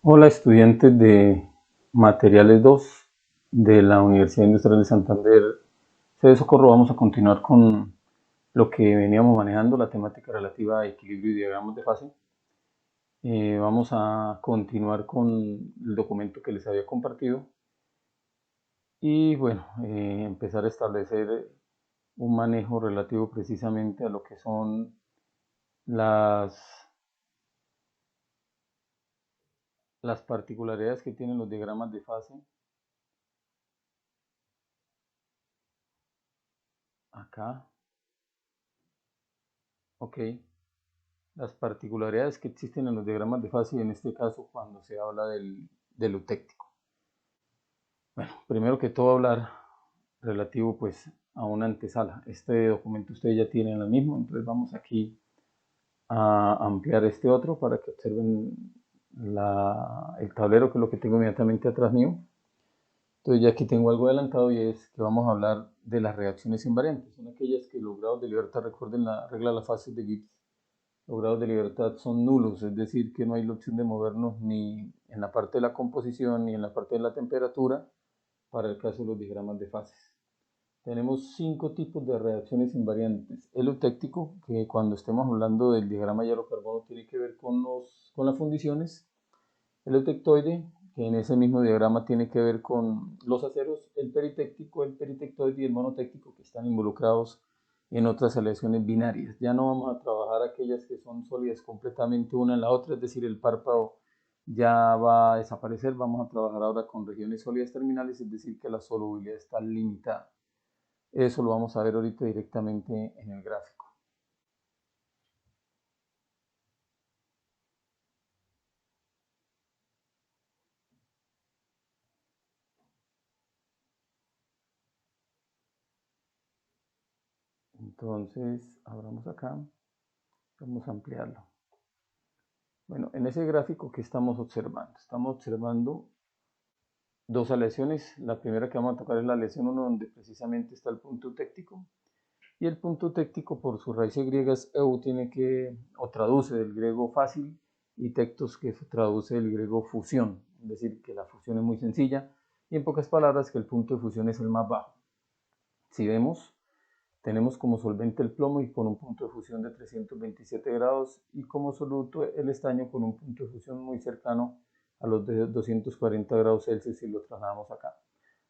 Hola, estudiantes de Materiales 2 de la Universidad Industrial de Santander, sede Socorro. Vamos a continuar con lo que veníamos manejando, la temática relativa a equilibrio y diagramas de fase. Vamos a continuar con el documento que les había compartido y bueno, empezar a establecer un manejo relativo precisamente a lo que son las, las particularidades que tienen los diagramas de fase. Acá, ok. Las particularidades que existen en los diagramas de fase y en este caso cuando se habla del eutéctico. Bueno, primero que todo hablar relativo pues a una antesala. Este documento ustedes ya tienen el mismo, entonces vamos aquí a ampliar este otro para que observen el tablero, que es lo que tengo inmediatamente atrás mío. Entonces ya aquí tengo algo adelantado y es que vamos a hablar de las reacciones invariantes. Son aquellas que los grados de libertad, recuerden la regla de las fases de Gibbs, los grados de libertad son nulos, es decir, que no hay la opción de movernos ni en la parte de la composición ni en la parte de la temperatura para el caso de los diagramas de fases. Tenemos 5 tipos de reacciones invariantes. El eutéctico, que cuando estemos hablando del diagrama hierro-carbono tiene que ver con las fundiciones. El eutectoide, que en ese mismo diagrama tiene que ver con los aceros. El peritéctico, el peritectoide y el monotéctico, que están involucrados en otras aleaciones binarias. Ya no vamos a trabajar aquellas que son sólidas completamente una en la otra, es decir, el párpado ya va a desaparecer. Vamos a trabajar ahora con regiones sólidas terminales, es decir, que la solubilidad está limitada. Eso lo vamos a ver ahorita directamente en el gráfico. Entonces, abramos acá, vamos a ampliarlo. Bueno, en ese gráfico que estamos observando dos aleaciones. La primera que vamos a tocar es la aleación 1, donde precisamente está el punto eutéctico. Y el punto eutéctico, por sus raíces griegas, eu tiene que, o traduce del griego fácil, y tectos, que traduce del griego fusión, es decir, que la fusión es muy sencilla, y en pocas palabras que el punto de fusión es el más bajo. Si vemos, tenemos como solvente el plomo y con un punto de fusión de 327 grados, y como soluto el estaño con un punto de fusión muy cercano a los de 240 grados Celsius si lo trasladamos acá.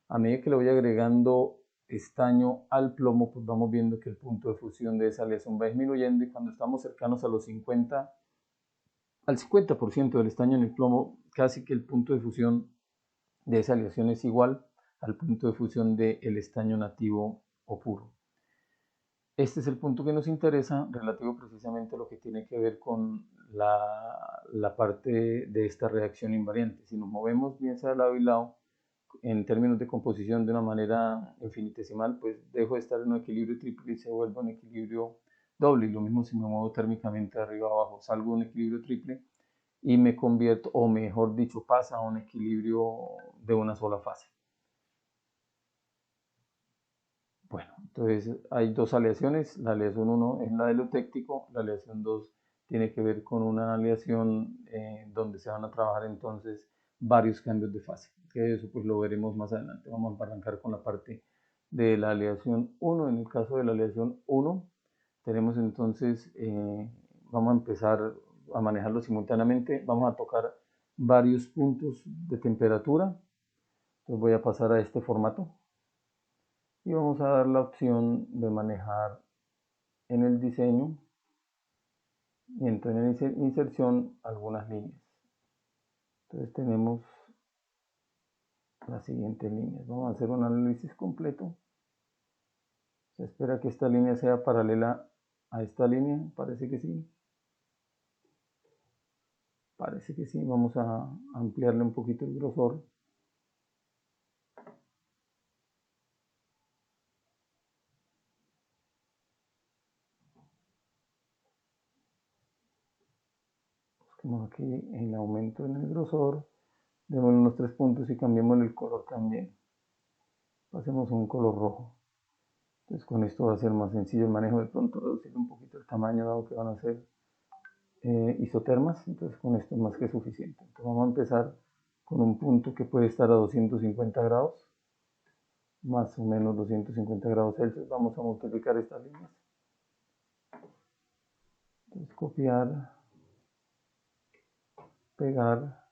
A medida que le voy agregando estaño al plomo, pues vamos viendo que el punto de fusión de esa aleación va disminuyendo, y cuando estamos cercanos a los 50, al 50% del estaño en el plomo, casi que el punto de fusión de esa aleación es igual al punto de fusión del estaño nativo o puro. Este es el punto que nos interesa, relativo precisamente a lo que tiene que ver con la parte de esta reacción invariante. Si nos movemos bien sea de lado y lado, en términos de composición de una manera infinitesimal, pues dejo de estar en un equilibrio triple y se vuelve un equilibrio doble. Y lo mismo si me muevo térmicamente de arriba a abajo, salgo de un equilibrio triple y me convierto, o mejor dicho, pasa a un equilibrio de una sola fase. Bueno, entonces hay dos aleaciones. La aleación 1 es la del eutéctico, la aleación 2 tiene que ver con una aleación donde se van a trabajar entonces varios cambios de fase, que eso pues lo veremos más adelante. Vamos a arrancar con la parte de la aleación 1. En el caso de la aleación 1 tenemos entonces, vamos a empezar a manejarlo simultáneamente. Vamos a tocar varios puntos de temperatura. Entonces voy a pasar a este formato y vamos a dar la opción de manejar en el diseño y entonces en inserción algunas líneas. Entonces tenemos las siguientes líneas. Vamos a hacer un análisis completo. Se espera que esta línea sea paralela a esta línea. Parece que sí. Parece que sí. Vamos a ampliarle un poquito el grosor. Busquemos aquí el aumento en el grosor. Démosle unos 3 puntos y cambiemos el color también. Pasemos a un color rojo. Entonces con esto va a ser más sencillo el manejo. De pronto reducir un poquito el tamaño, dado que van a ser isotermas, entonces con esto es más que suficiente. Entonces vamos a empezar con un punto que puede estar a 250 grados, más o menos 250 grados Celsius. Vamos a multiplicar estas líneas. Entonces copiar, pegar.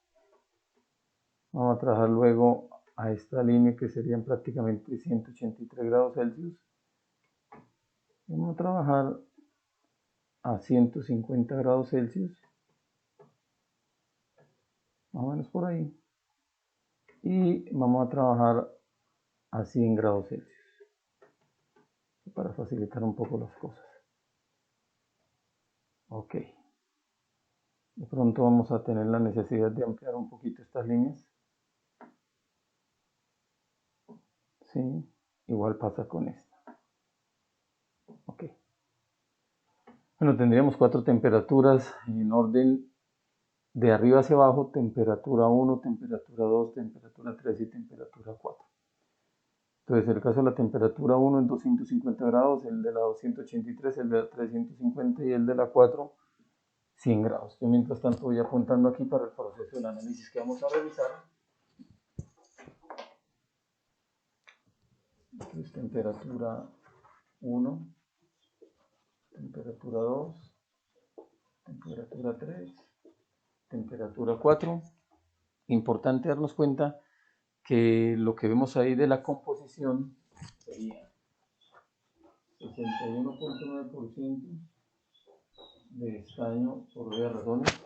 Vamos a trabajar luego a esta línea que serían prácticamente 183 grados Celsius. Vamos a trabajar a 150 grados Celsius, más o menos por ahí. Y vamos a trabajar a 100 grados Celsius, para facilitar un poco las cosas. Ok. De pronto vamos a tener la necesidad de ampliar un poquito estas líneas. Sí, igual pasa con esta. Ok. Bueno, tendríamos 4 temperaturas en orden de arriba hacia abajo: temperatura 1, temperatura 2, temperatura 3 y temperatura 4. Entonces, el caso de la temperatura 1 en 250 grados, el de la 283, el de la 350 y el de la 4, 100 grados. Yo mientras tanto voy apuntando aquí para el proceso del análisis que vamos a realizar. Entonces, temperatura 1, temperatura 2, temperatura 3, temperatura 4. Importante darnos cuenta que lo que vemos ahí de la composición sería 61.9% de estaño por varias razones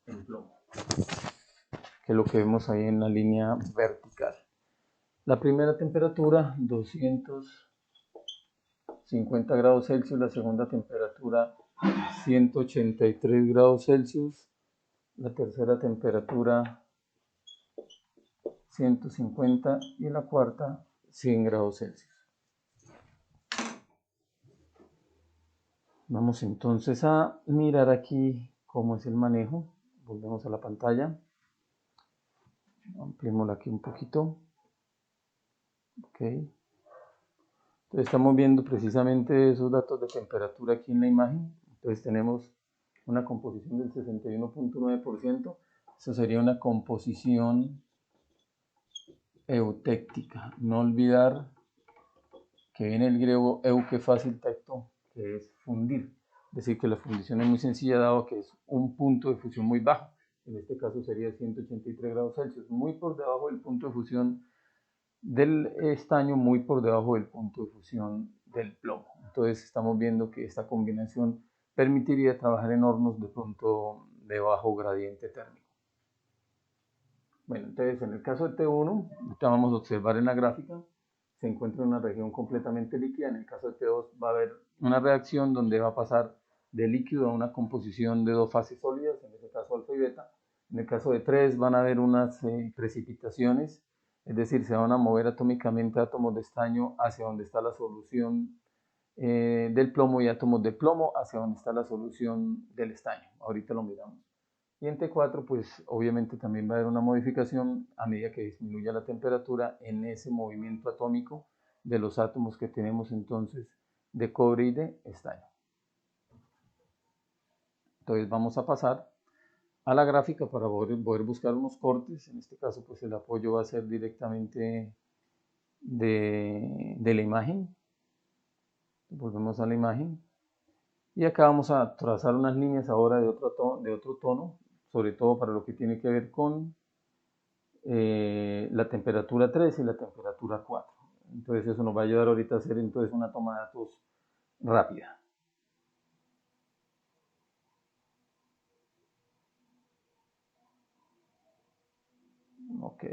en plomo, que es lo que vemos ahí en la línea vertical. La primera temperatura, 250 grados Celsius. La segunda temperatura, 183 grados Celsius. La tercera temperatura, 150, y la cuarta, 100 grados Celsius. Vamos entonces a mirar aquí cómo es el manejo. Volvemos a la pantalla. Ampliémosla aquí un poquito. Ok. Entonces estamos viendo precisamente esos datos de temperatura aquí en la imagen. Entonces tenemos una composición del 61.9%. Eso sería una composición eutéctica. No olvidar que viene el griego eu, que fácil tecto, que es fundir. Es decir, que la fundición es muy sencilla, dado que es un punto de fusión muy bajo. En este caso sería 183 grados Celsius, muy por debajo del punto de fusión del estaño, muy por debajo del punto de fusión del plomo. Entonces estamos viendo que esta combinación permitiría trabajar en hornos de pronto de bajo gradiente térmico. Bueno, entonces en el caso de T1, ahorita vamos a observar en la gráfica, se encuentra en una región completamente líquida. En el caso de T2 va a haber una reacción donde va a pasar de líquido a una composición de dos fases sólidas, en este caso alfa y beta. En el caso de 3 van a haber unas precipitaciones, es decir, se van a mover atómicamente átomos de estaño hacia donde está la solución del plomo, y átomos de plomo hacia donde está la solución del estaño. Ahorita lo miramos. Y en T4, pues obviamente también va a haber una modificación a medida que disminuya la temperatura en ese movimiento atómico de los átomos que tenemos entonces de cobre y de estaño. Entonces vamos a pasar a la gráfica para poder buscar unos cortes. En este caso, pues el apoyo va a ser directamente de la imagen. Volvemos a la imagen. Y acá vamos a trazar unas líneas ahora de otro tono, sobre todo para lo que tiene que ver con la temperatura 3 y la temperatura 4. Entonces eso nos va a ayudar ahorita a hacer entonces una toma de datos rápida. Ok.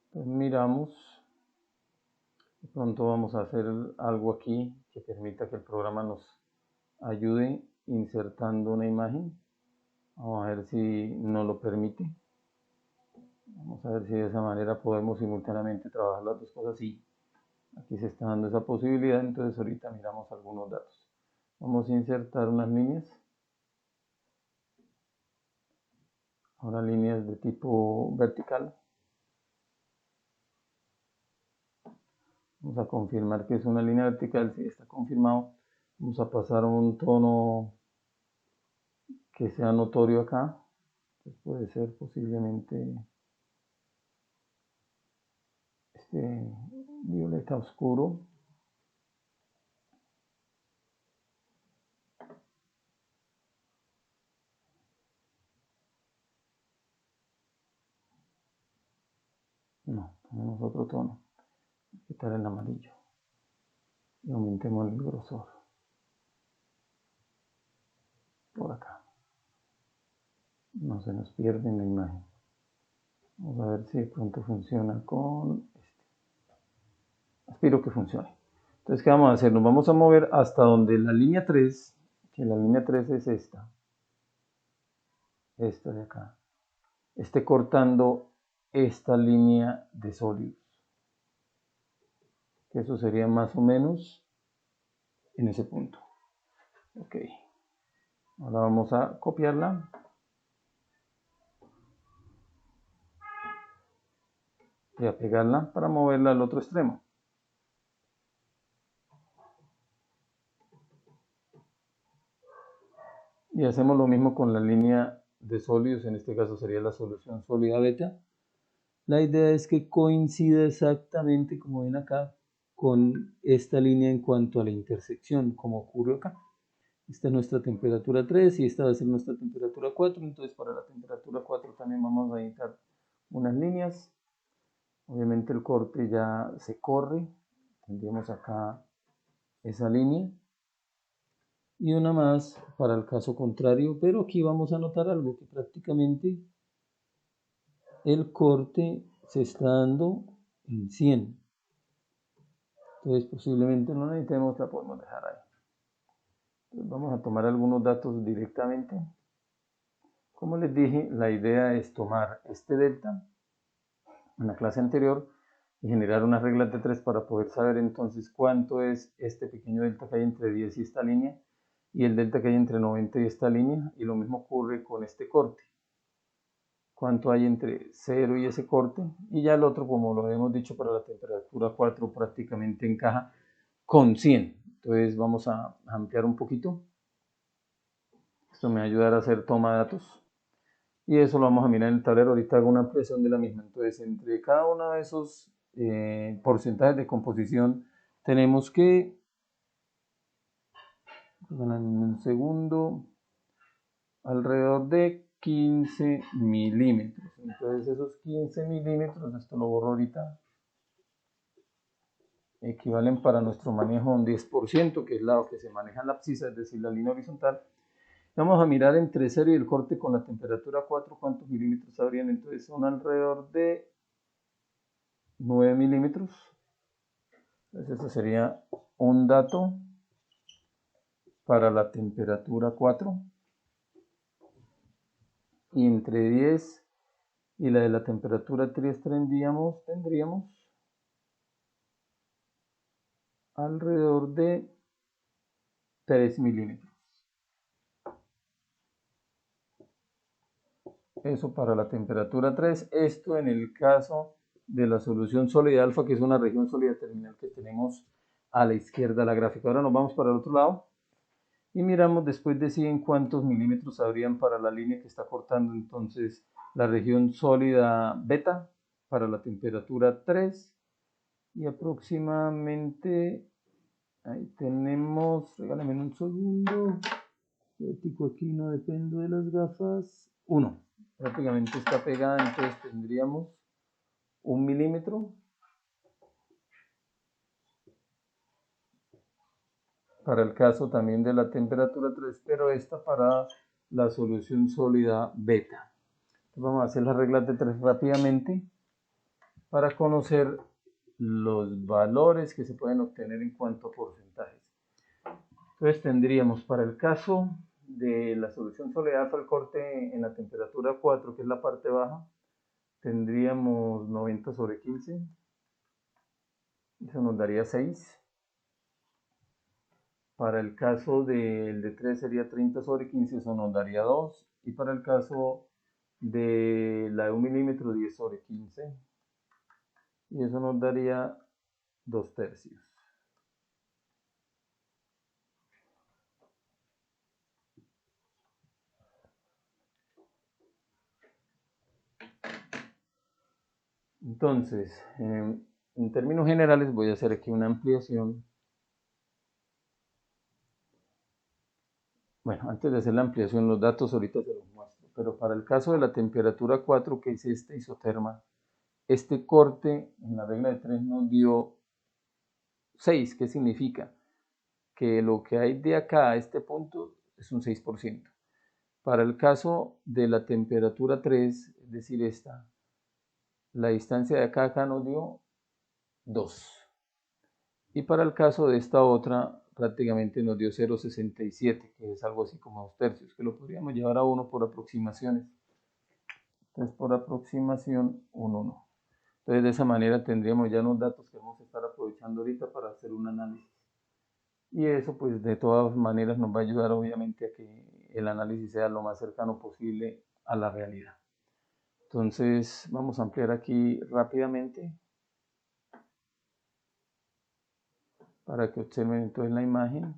Entonces miramos. De pronto vamos a hacer algo aquí que permita que el programa nos ayude insertando una imagen. Vamos a ver si nos lo permite. Vamos a ver si de esa manera podemos simultáneamente trabajar las dos cosas. Sí, aquí se está dando esa posibilidad. Entonces ahorita miramos algunos datos. Vamos a insertar unas líneas. Ahora líneas de tipo vertical. Vamos a confirmar que es una línea vertical. Si está confirmado, vamos a pasar a un tono que sea notorio acá. Entonces puede ser posiblemente este violeta oscuro. No, ponemos otro tono. Quitar el amarillo y aumentemos el grosor por acá. No se nos pierde en la imagen. Vamos a ver si de pronto funciona con este. Espero que funcione. Entonces, ¿qué vamos a hacer? Nos vamos a mover hasta donde la línea 3, que la línea 3 es esta de acá, esté cortando esta línea de sólidos. Que eso sería más o menos en ese punto. Ok. Ahora vamos a copiarla. Y a pegarla para moverla al otro extremo. Y hacemos lo mismo con la línea de sólidos, en este caso sería la solución sólida beta. La idea es que coincida exactamente, como ven acá, con esta línea en cuanto a la intersección, como ocurre acá. Esta es nuestra temperatura 3 y esta va a ser nuestra temperatura 4. Entonces para la temperatura 4 también vamos a necesitar unas líneas. Obviamente el corte ya se corre. Tendríamos acá esa línea. Y una más para el caso contrario, pero aquí vamos a notar algo, que prácticamente el corte se está dando en 100. Entonces posiblemente no necesitemos, la podemos dejar ahí. Entonces vamos a tomar algunos datos directamente. Como les dije, la idea es tomar este delta en la clase anterior y generar unas reglas de 3 para poder saber entonces cuánto es este pequeño delta que hay entre 10 y esta línea y el delta que hay entre 90 y esta línea, y lo mismo ocurre con este corte. Cuánto hay entre 0 y ese corte, y ya el otro, como lo hemos dicho, para la temperatura 4 prácticamente encaja con 100. Entonces vamos a ampliar un poquito. Esto me va a ayudar a hacer toma de datos. Y eso lo vamos a mirar en el tablero. Ahorita hago una ampliación de la misma. Entonces, entre cada uno de esos porcentajes de composición, tenemos que, en un segundo, alrededor de 15 milímetros. Entonces, esos 15 milímetros, esto lo borro ahorita, equivalen para nuestro manejo a un 10%, que es lo que se maneja en la abscisa, es decir, la línea horizontal. Vamos a mirar entre 0 y el corte con la temperatura 4, cuántos milímetros habrían. Entonces son alrededor de 9 milímetros. Entonces este sería un dato para la temperatura 4. Y entre 10 y la de la temperatura 3 tendríamos alrededor de 3 milímetros. Eso para la temperatura 3. Esto en el caso de la solución sólida alfa, que es una región sólida terminal que tenemos a la izquierda de la gráfica. Ahora nos vamos para el otro lado y miramos después de 100 cuántos milímetros habrían para la línea que está cortando entonces la región sólida beta para la temperatura 3, y aproximadamente ahí tenemos, regálame un segundo, aquí no dependo de las gafas, 1, prácticamente está pegada. Entonces tendríamos 1 milímetro para el caso también de la temperatura 3, pero esta para la solución sólida beta. Entonces vamos a hacer las reglas de 3 rápidamente para conocer los valores que se pueden obtener en cuanto a porcentajes. Entonces tendríamos para el caso de la solución sólida alfa, el corte en la temperatura 4, que es la parte baja, tendríamos 90 sobre 15, eso nos daría 6. Para el caso del de 3 sería 30 sobre 15, eso nos daría 2. Y para el caso de la de 1 milímetro, 10 sobre 15. Y eso nos daría 2 tercios. Entonces, en términos generales voy a hacer aquí una ampliación. Bueno, antes de hacer la ampliación, los datos ahorita se los muestro, pero para el caso de la temperatura 4, que es esta isoterma, este corte en la regla de 3 nos dio 6. ¿Qué significa? Que lo que hay de acá a este punto es un 6%. Para el caso de la temperatura 3, es decir, esta, la distancia de acá a acá nos dio 2. Y para el caso de esta otra, prácticamente nos dio 0,67, que es algo así como 2 tercios, que lo podríamos llevar a 1 por aproximaciones. Entonces, por aproximación, un 1. Entonces, de esa manera tendríamos ya unos datos que vamos a estar aprovechando ahorita para hacer un análisis. Y eso, pues, de todas maneras nos va a ayudar, obviamente, a que el análisis sea lo más cercano posible a la realidad. Entonces, vamos a ampliar aquí rápidamente para que observen entonces la imagen.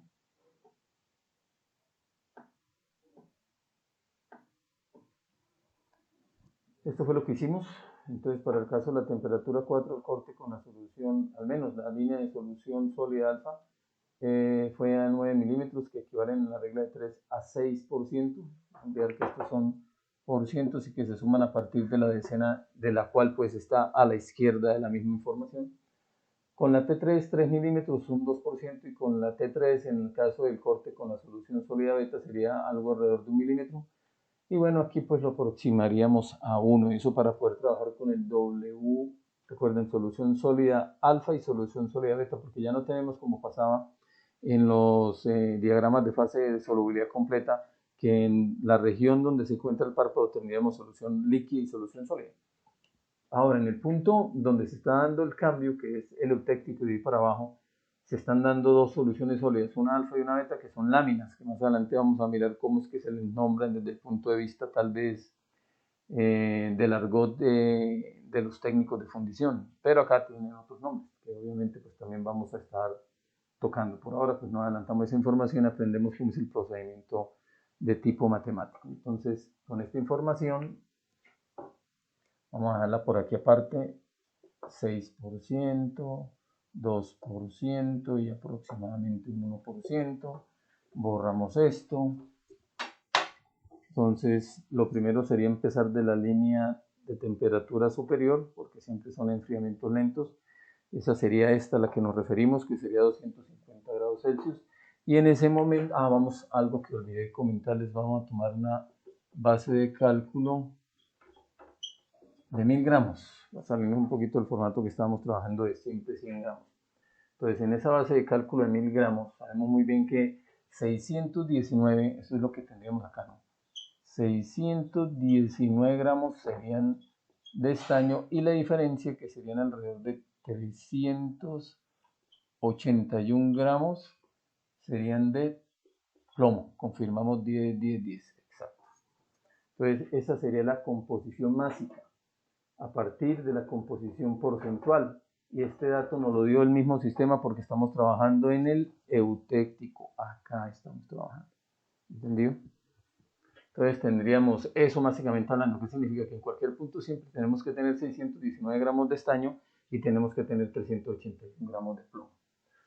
Esto fue lo que hicimos. Entonces, para el caso de la temperatura 4, el corte con la solución, al menos la línea de solución sólida alfa, fue a 9 milímetros, que equivalen en la regla de 3 a 6%. Ver que estos son por cientos y que se suman a partir de la decena, de la cual pues está a la izquierda de la misma información. Con la T3, 3 milímetros, un 2%, y con la T3, en el caso del corte con la solución sólida beta, sería algo alrededor de 1 milímetro. Y bueno, aquí pues lo aproximaríamos a 1, eso para poder trabajar con el W, recuerden, solución sólida alfa y solución sólida beta, porque ya no tenemos, como pasaba en los diagramas de fase de solubilidad completa, que en la región donde se encuentra el párpado tendríamos solución líquida y solución sólida. Ahora, en el punto donde se está dando el cambio, que es el eutéctico y de ahí para abajo, se están dando dos soluciones sólidas, una alfa y una beta, que son láminas, que más adelante vamos a mirar cómo es que se les nombran desde el punto de vista tal vez del argot de los técnicos de fundición, pero acá tienen otros nombres, que obviamente pues también vamos a estar tocando. Por ahora pues no adelantamos esa información, aprendemos cómo es el procedimiento de tipo matemático. Entonces, con esta información, vamos a dejarla por aquí aparte, 6%, 2% y aproximadamente un 1%. Borramos esto. Entonces, lo primero sería empezar de la línea de temperatura superior, porque siempre son enfriamientos lentos. Esa sería esta a la que nos referimos, que sería 250 grados Celsius. Y en ese momento, vamos, algo que olvidé comentarles, vamos a tomar una base de cálculo de 1000 gramos. Va a salir un poquito el formato que estábamos trabajando de siempre 100 gramos. Entonces, en esa base de cálculo de 1000 gramos, sabemos muy bien que 619, eso es lo que tendríamos acá, ¿no? 619 gramos serían de estaño y la diferencia, que serían alrededor de 381 gramos, serían de plomo. Confirmamos 10, 10, 10, exacto. Entonces, esa sería la composición másica a partir de la composición porcentual. Y este dato nos lo dio el mismo sistema porque estamos trabajando en el eutéctico. Acá estamos trabajando. ¿Entendido? Entonces tendríamos eso básicamente hablando, que significa que en cualquier punto siempre tenemos que tener 619 gramos de estaño y tenemos que tener 381 gramos de plomo.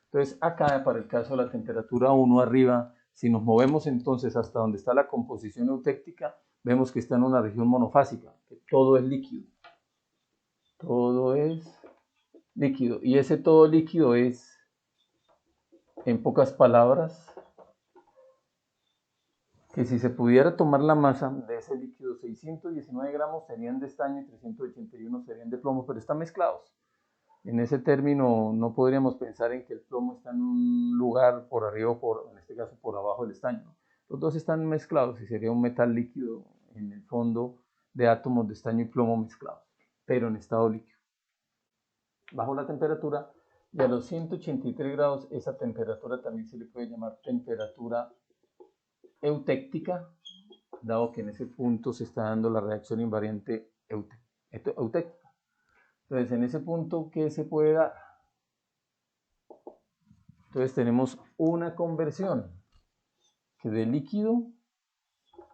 Entonces acá, para el caso de la temperatura 1 arriba, si nos movemos entonces hasta donde está la composición eutéctica, vemos que está en una región monofásica, que todo es líquido. Todo es líquido. Y ese todo líquido es, en pocas palabras, que si se pudiera tomar la masa de ese líquido, 619 gramos serían de estaño y 381 serían de plomo, pero están mezclados. En ese término no podríamos pensar en que el plomo está en un lugar por arriba o por, en este caso, por abajo del estaño. Los dos están mezclados y sería un metal líquido en el fondo de átomos de estaño y plomo mezclados, pero en estado líquido. Bajo la temperatura, y a los 183 grados, esa temperatura también se le puede llamar temperatura eutéctica, dado que en ese punto se está dando la reacción invariante eutéctica. Entonces, en ese punto, ¿qué se puede dar? Entonces, tenemos una conversión que de líquido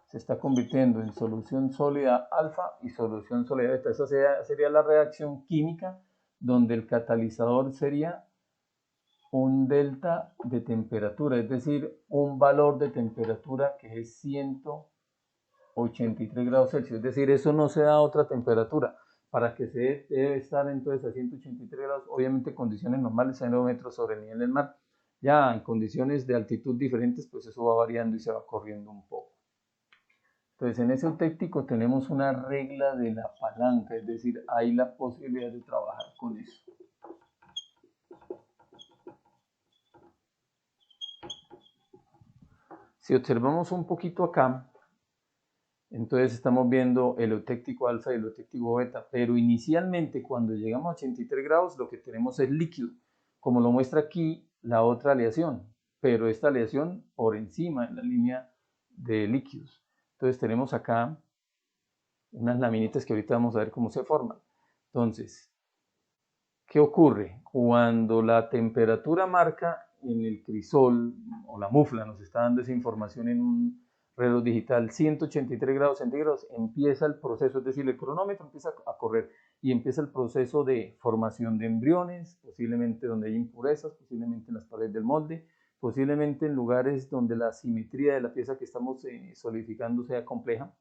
se está convirtiendo en solución sólida alfa y solución sólida beta. Esa sería la reacción química donde el catalizador sería un delta de temperatura, es decir, un valor de temperatura que es 183 grados Celsius, es decir, eso no se da a otra temperatura. Para que se debe estar entonces a 183 grados, obviamente en condiciones normales, 0 metros sobre el nivel del mar. Ya en condiciones de altitud diferentes, pues eso va variando y se va corriendo un poco. Entonces, en ese eutéptico tenemos una regla de la palanca, es decir, hay la posibilidad de trabajar con eso. Si observamos un poquito acá, entonces estamos viendo el eutéptico alfa y el eutéptico beta, pero inicialmente cuando llegamos a 83 grados lo que tenemos es líquido, como lo muestra aquí la otra aleación, pero esta aleación por encima en la línea de líquidos. Entonces tenemos acá unas laminitas que ahorita vamos a ver cómo se forman. Entonces, ¿qué ocurre? Cuando la temperatura marca en el crisol o la mufla nos está dando esa información en un reloj digital 183 grados centígrados, empieza el proceso, es decir, el cronómetro empieza a correr y empieza el proceso de formación de embriones, posiblemente donde hay impurezas, posiblemente en las paredes del molde, posiblemente en lugares donde la simetría de la pieza que estamos solidificando sea compleja.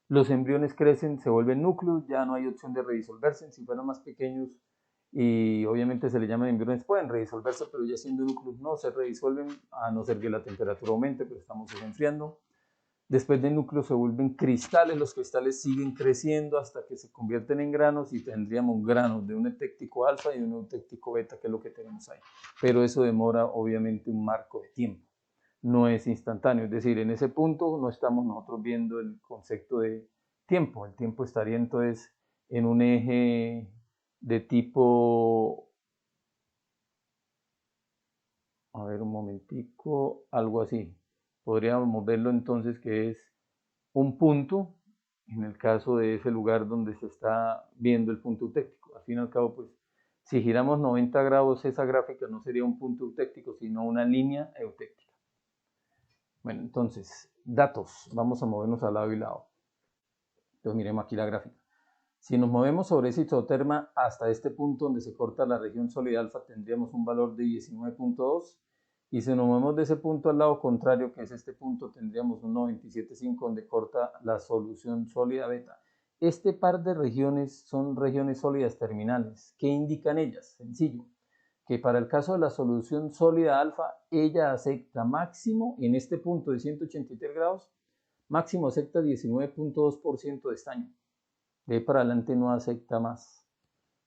Los embriones crecen, se vuelven núcleos, ya no hay opción de redisolverse, si fueran más pequeños y obviamente se le llaman embriones, pueden redisolverse, pero ya siendo núcleos no se redisuelven, a no ser que la temperatura aumente, pero estamos enfriando. Después de núcleos se vuelven cristales, los cristales siguen creciendo hasta que se convierten en granos y tendríamos granos de un eutéptico alfa y un eutéptico beta, que es lo que tenemos ahí. Pero eso demora obviamente un marco de tiempo, no es instantáneo, es decir, en ese punto no estamos nosotros viendo el concepto de tiempo, el tiempo estaría entonces en un eje de tipo, a ver un momentico, algo así. Podríamos verlo entonces que es un punto, en el caso de ese lugar donde se está viendo el punto eutéptico. Al fin y al cabo, pues, si giramos 90 grados esa gráfica no sería un punto eutéptico, sino una línea eutéptica. Bueno, entonces, datos. Vamos a movernos al lado y lado. Entonces, miremos aquí la gráfica. Si nos movemos sobre ese isoterma hasta este punto donde se corta la región sólida alfa, tendríamos un valor de 19.2. Y si nos movemos de ese punto al lado contrario, que es este punto, tendríamos un 97.5 donde corta la solución sólida beta. Este par de regiones son regiones sólidas terminales. ¿Qué indican ellas? Sencillo, que para el caso de la solución sólida alfa, ella acepta máximo, en este punto de 183 grados, máximo acepta 19.2% de estaño. De ahí para adelante no acepta más.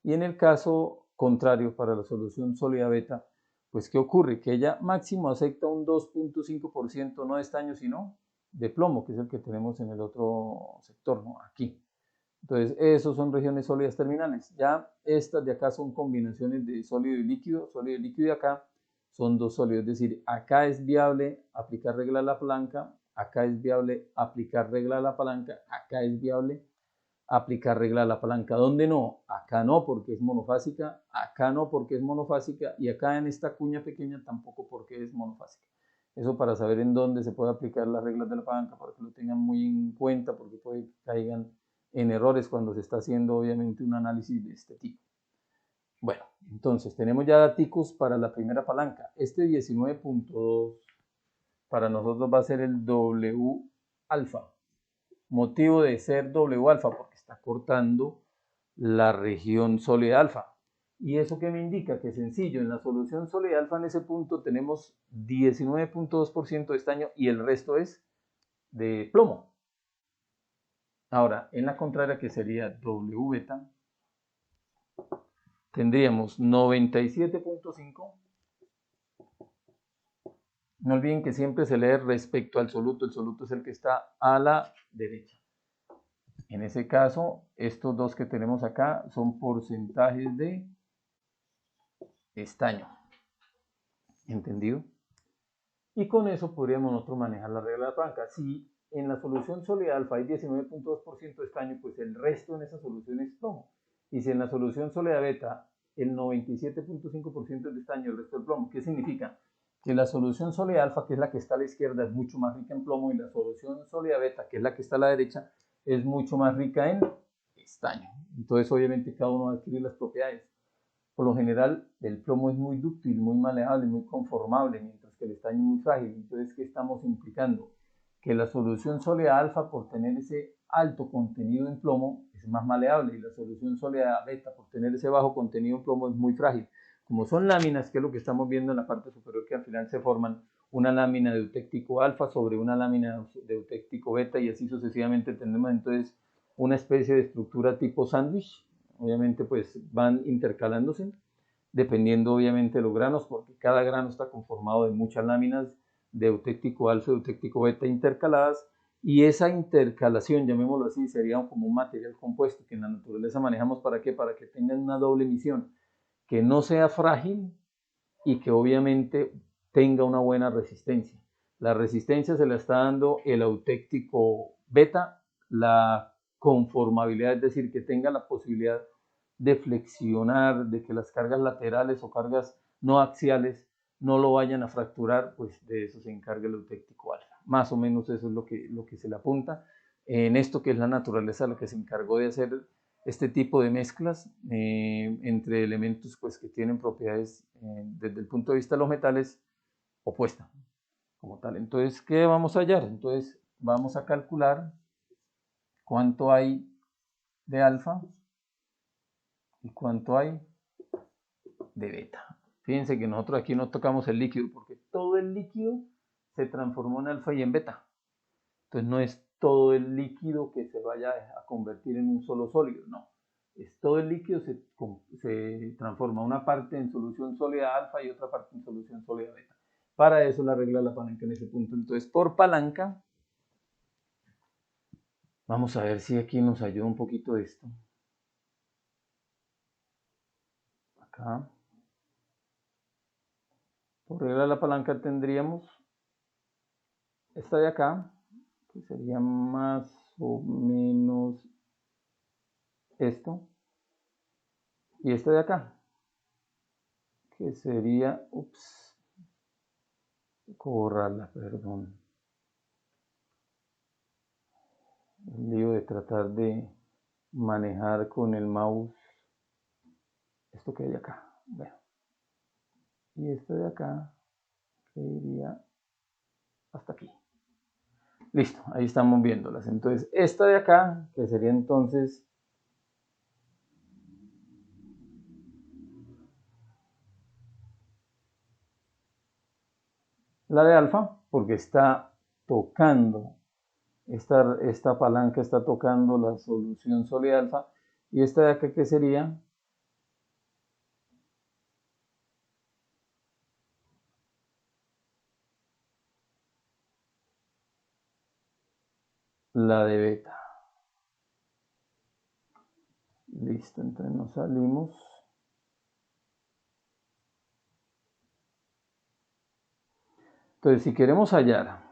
Y en el caso contrario, para la solución sólida beta, pues ¿qué ocurre? Que ella máximo acepta un 2.5% no de estaño, sino de plomo, que es el que tenemos en el otro sector, ¿no? Aquí. Entonces, esos son regiones sólidas terminales. Ya estas de acá son combinaciones de sólido y líquido y acá son dos sólidos. Es decir, acá es viable aplicar regla a la palanca, acá es viable aplicar regla a la palanca, acá es viable aplicar regla a la palanca. ¿Dónde no? Acá no porque es monofásica, acá no porque es monofásica y acá en esta cuña pequeña tampoco porque es monofásica. Eso para saber en dónde se puede aplicar las reglas de la palanca, para que lo tengan muy en cuenta, porque puede que caigan en errores cuando se está haciendo obviamente un análisis de este tipo. Bueno, entonces tenemos ya datos para la primera palanca. Este 19.2 para nosotros va a ser el W alfa. Motivo de ser W alfa porque está cortando la región sólida alfa. ¿Y eso qué me indica? Que sencillo, en la solución sólida alfa en ese punto tenemos 19.2% de estaño y el resto es de plomo. Ahora, en la contraria, que sería W beta, tendríamos 97.5. No olviden que siempre se lee respecto al soluto. El soluto es el que está a la derecha. En ese caso, estos dos que tenemos acá son porcentajes de estaño. ¿Entendido? Y con eso podríamos nosotros manejar la regla de la palanca. Si en la solución sólida alfa hay 19.2% de estaño, pues el resto en esa solución es plomo. Y si en la solución sólida beta el 97.5% es de estaño, el resto es plomo. ¿Qué significa? que la solución sólida alfa, que es la que está a la izquierda, es mucho más rica en plomo, y la solución sólida beta, que es la que está a la derecha, es mucho más rica en estaño. Entonces, obviamente, cada uno va a adquirir las propiedades. Por lo general, el plomo es muy dúctil, muy maleable, muy conformable, mientras que el estaño es muy frágil. Entonces, ¿qué estamos implicando? Que la solución sólida alfa, por tener ese alto contenido en plomo, es más maleable, y la solución sólida beta, por tener ese bajo contenido en plomo, es muy frágil. Como son láminas, que es lo que estamos viendo en la parte superior, que al final se forman una lámina de eutéctico alfa sobre una lámina de eutéctico beta, y así sucesivamente tenemos entonces una especie de estructura tipo sándwich. Obviamente pues van intercalándose dependiendo obviamente de los granos, porque cada grano está conformado de muchas láminas de eutéctico alfa y eutéctico beta intercaladas, y esa intercalación, llamémoslo así, sería como un material compuesto que en la naturaleza manejamos. ¿Para qué? Para que tengan una doble emisión, que no sea frágil y que obviamente tenga una buena resistencia. La resistencia se la está dando el eutéctico beta, la conformabilidad, es decir, que tenga la posibilidad de flexionar, de que las cargas laterales o cargas no axiales no lo vayan a fracturar, pues de eso se encarga el eutéctico alfa. Más o menos eso es lo que se le apunta en esto, que es la naturaleza la que se encargó de hacer este tipo de mezclas entre elementos pues, que tienen propiedades desde el punto de vista de los metales opuestas como tal. Entonces, ¿qué vamos a hallar? Entonces, vamos a calcular cuánto hay de alfa y cuánto hay de beta. Fíjense que nosotros aquí no tocamos el líquido, porque todo el líquido se transformó en alfa y en beta. Entonces no es todo el líquido que se vaya a convertir en un solo sólido, no. Es todo el líquido se transforma una parte en solución sólida alfa y otra parte en solución sólida beta. Para eso la regla de la palanca en ese punto. Entonces, por palanca, vamos a ver si aquí nos ayuda un poquito esto. Acá. Por regla de la palanca tendríamos esta de acá, que sería más o menos esto, y esta de acá, que sería, perdón, el lío de tratar de manejar con el mouse esto que hay acá. Bueno, y esto de acá que iría hasta aquí. Listo, ahí estamos viéndolas. Entonces, esta de acá, que sería entonces la de alfa, porque está tocando, esta palanca está tocando la solución sólida alfa, y esta de acá que sería la de beta. Listo, entonces nos salimos. Entonces, si queremos hallar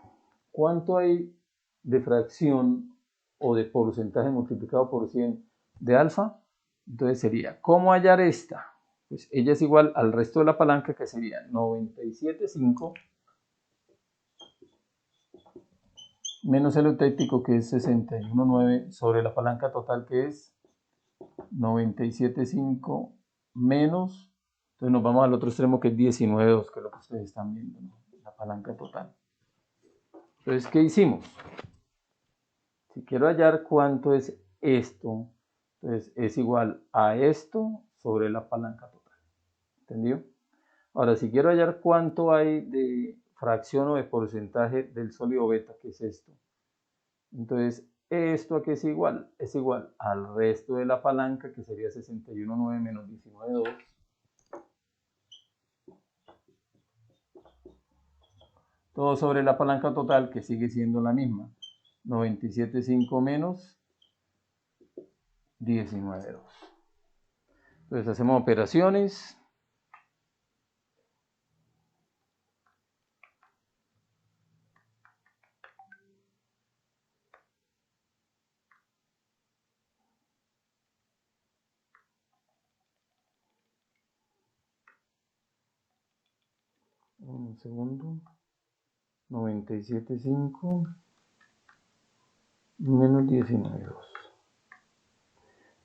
cuánto hay de fracción o de porcentaje multiplicado por 100 de alfa, entonces sería, ¿cómo hallar esta? Pues ella es igual al resto de la palanca, que sería 97,5 menos el eutéctico, que es 61,9, sobre la palanca total, que es 97,5 menos, entonces nos vamos al otro extremo, que es 19,2, que es lo que ustedes están viendo, ¿no? La palanca total. Entonces, ¿qué hicimos? Si quiero hallar cuánto es esto, entonces es igual a esto sobre la palanca total. ¿Entendido? Ahora, si quiero hallar cuánto hay de fracción o de porcentaje del sólido beta, que es esto, entonces esto aquí es igual al resto de la palanca, que sería 61,9 menos 19,2. Todo sobre la palanca total, que sigue siendo la misma. 97,5 menos 19,2. Entonces hacemos operaciones. Un segundo. 97.5 menos 19.2.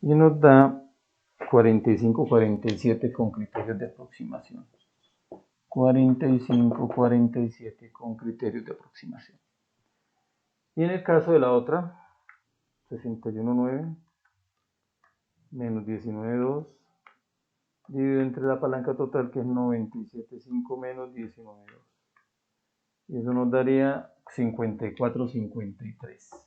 Y nos da 45-47 con criterios de aproximación. 45-47 con criterios de aproximación. Y en el caso de la otra, 61.9 menos 19.2 dividido entre la palanca total, que es 97.5 menos 19.2. Y eso nos daría 54-53.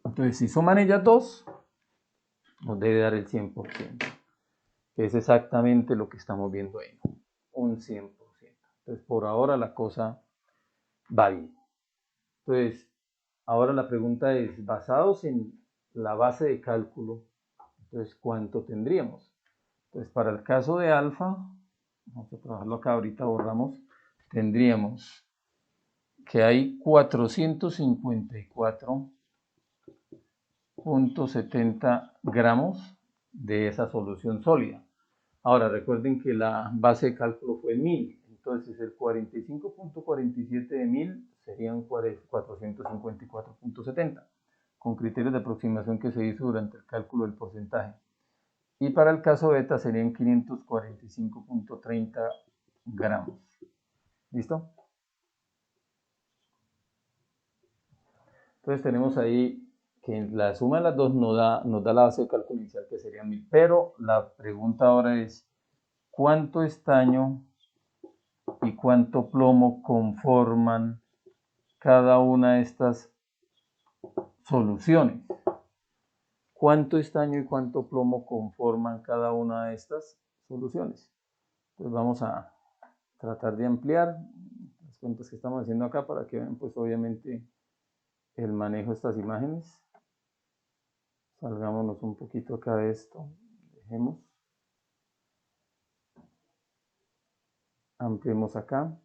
Entonces, si suman ellas dos, nos debe dar el 100%. Que es exactamente lo que estamos viendo ahí, ¿no? Un 100%. Entonces, por ahora la cosa va bien. Entonces, ahora la pregunta es, basados en la base de cálculo, entonces, ¿cuánto tendríamos? Entonces, para el caso de alfa, vamos a trabajarlo acá, ahorita borramos, tendríamos que hay 454.70 gramos de esa solución sólida. Ahora, recuerden que la base de cálculo fue 1000, entonces el 45.47 de 1000 serían 454.70, con criterios de aproximación que se hizo durante el cálculo del porcentaje. Y para el caso beta serían 545.30 gramos. ¿Listo? Entonces tenemos ahí que la suma de las dos nos da la base de cálculo inicial, que sería 1000. Pero la pregunta ahora es, ¿cuánto estaño y cuánto plomo conforman cada una de estas soluciones? ¿Cuánto estaño y cuánto plomo conforman cada una de estas soluciones? Pues vamos a tratar de ampliar las cuentas que estamos haciendo acá para que vean, pues obviamente, el manejo de estas imágenes. Salgámonos un poquito acá de esto. Dejemos. Ampliemos acá.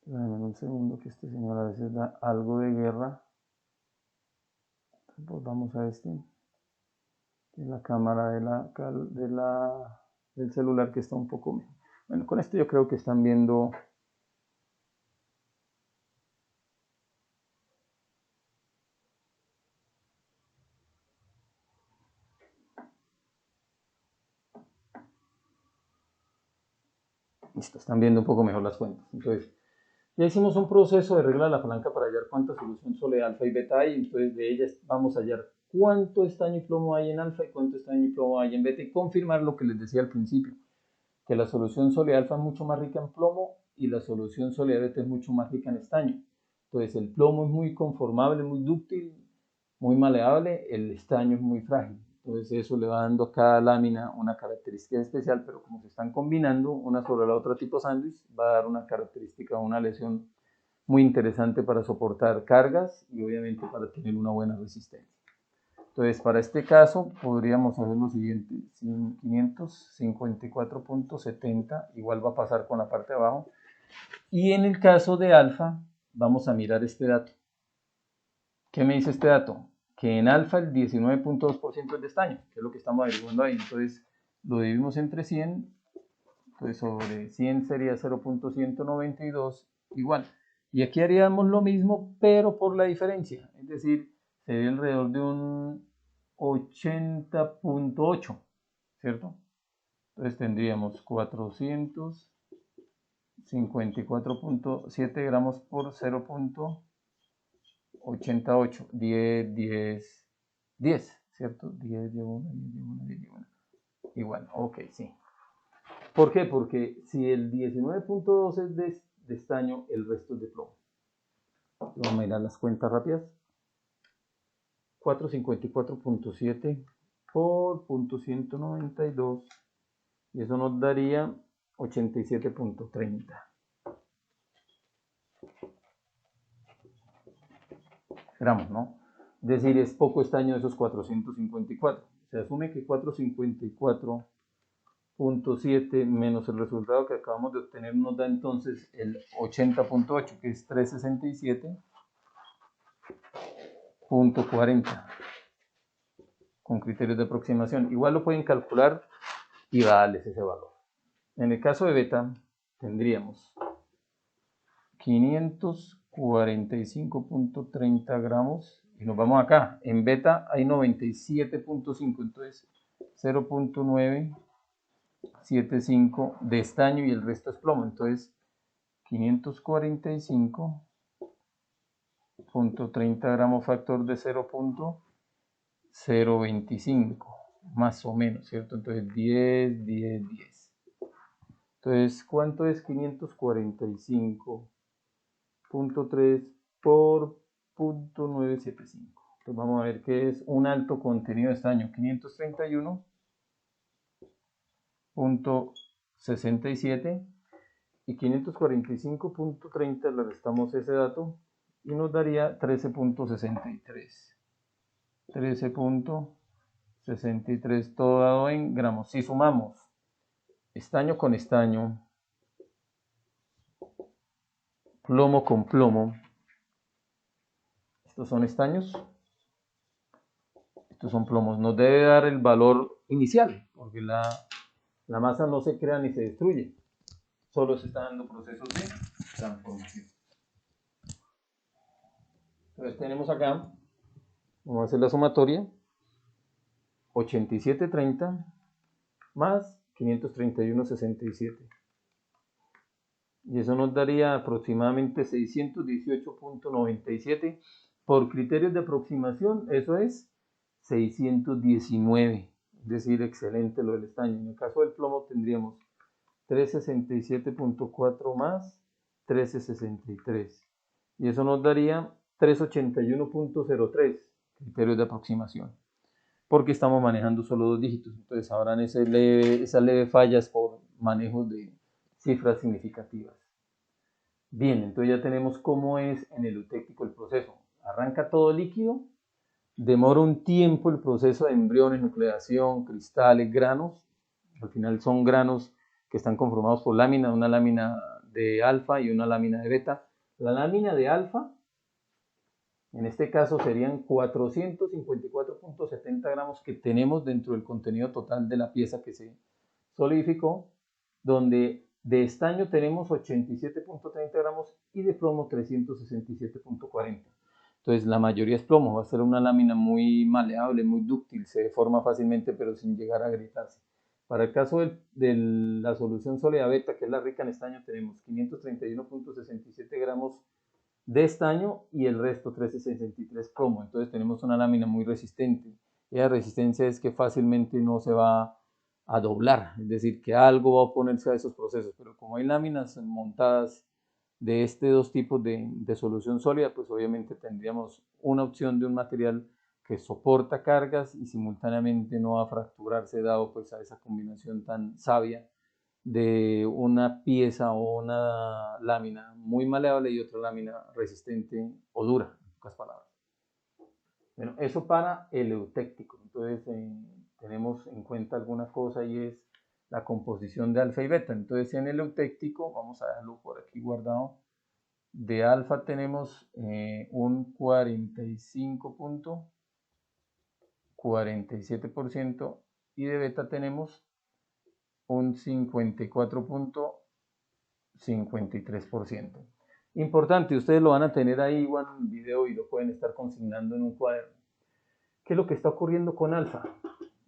Déjenme un segundo, que este señor a veces da algo de guerra. Pues vamos a este. En la cámara del celular, que está un poco mejor. Bueno, con esto yo creo que están viendo. Listo, están viendo un poco mejor las cuentas. Entonces, ya hicimos un proceso de regla de la palanca para hallar cuánta solución sólida alfa y beta hay. Entonces, de ellas vamos a hallar cuánto estaño y plomo hay en alfa y cuánto estaño y plomo hay en beta, y confirmar lo que les decía al principio, que la solución sólida alfa es mucho más rica en plomo y la solución sólida beta es mucho más rica en estaño. Entonces, el plomo es muy conformable, muy dúctil, muy maleable, el estaño es muy frágil. Entonces eso le va dando a cada lámina una característica especial, pero como se están combinando una sobre la otra tipo sándwich, va a dar una característica, una lesión muy interesante para soportar cargas y obviamente para tener una buena resistencia. Entonces, para este caso podríamos hacer lo siguiente: 554.70 igual va a pasar con la parte de abajo, y en el caso de alfa vamos a mirar este dato. ¿Qué me dice este dato? Que en alfa el 19.2% es de estaño, que es lo que estamos averiguando ahí. Entonces lo dividimos entre 100, entonces sobre 100 sería 0.192 igual. Y aquí haríamos lo mismo, pero por la diferencia, es decir, sería alrededor de un 80.8, ¿cierto? Entonces tendríamos 454.7 gramos por 0.88, 10, 10, 10, ¿cierto? 10 de 1, 10 de 1, 10 de 1. Igual, ok, sí. ¿Por qué? Porque si el 19.2 es de estaño, el resto es de plomo. Vamos a mirar las cuentas rápidas. 454.7 por 0.192, y eso nos daría 87.30 gramos, ¿no? Es decir, es poco estaño de esos 454. Se asume que 454 0.7 menos el resultado que acabamos de obtener nos da entonces el 80.8, que es 367.40 con criterios de aproximación. Igual lo pueden calcular y va a darles ese valor. En el caso de beta tendríamos 545.30 gramos y nos vamos acá. En beta hay 97.5, entonces 0.975 de estaño y el resto es plomo. Entonces 545.30 gramos factor de 0.025, más o menos, ¿cierto? Entonces 10, 10, 10. Entonces, ¿cuánto es 545.3 por 0.975? Entonces vamos a ver qué es un alto contenido de estaño. 531.67 y 545.30 le restamos ese dato y nos daría 13.63. 13.63 todo dado en gramos. Si sumamos estaño con estaño, plomo con plomo, estos son estaños, estos son plomos, nos debe dar el valor inicial, porque la masa no se crea ni se destruye, solo se están dando procesos de transformación. Entonces tenemos acá, vamos a hacer la sumatoria, 87.30 más 531.67. Y eso nos daría aproximadamente 618.97. Por criterios de aproximación, eso es 619. Es decir, excelente lo del estaño. En el caso del plomo tendríamos 367.4 más 1363. Y eso nos daría 381.03 criterios de aproximación. Porque estamos manejando solo dos dígitos. Entonces habrán esas leves fallas por manejo de cifras significativas. Bien, entonces ya tenemos cómo es en el eutéctico el proceso. Arranca todo líquido, demora un tiempo el proceso de embriones, nucleación, cristales, granos. Al final son granos que están conformados por láminas, una lámina de alfa y una lámina de beta. La lámina de alfa, en este caso serían 454.70 gramos que tenemos dentro del contenido total de la pieza que se solidificó, donde de estaño tenemos 87.30 gramos y de plomo 367.40. Entonces la mayoría es plomo, va a ser una lámina muy maleable, muy dúctil, se deforma fácilmente pero sin llegar a agrietarse. Para el caso de la solución sólida beta, que es la rica en estaño, tenemos 531.67 gramos de estaño y el resto 1363 plomo. Entonces tenemos una lámina muy resistente. Y la resistencia es que fácilmente no se va a doblar, es decir, que algo va a oponerse a esos procesos. Pero como hay láminas montadas de este dos tipos de solución sólida, pues obviamente tendríamos una opción de un material que soporta cargas y simultáneamente no va a fracturarse dado pues a esa combinación tan sabia de una pieza o una lámina muy maleable y otra lámina resistente o dura, en pocas palabras. Bueno, eso para el eutéctico. Entonces tenemos en cuenta alguna cosa y es la composición de alfa y beta. Entonces en el eutéctico, vamos a dejarlo por aquí guardado, de alfa tenemos un 45.47% y de beta tenemos un 54.53%. Importante, ustedes lo van a tener ahí igual en un video y lo pueden estar consignando en un cuaderno. ¿Qué es lo que está ocurriendo con alfa?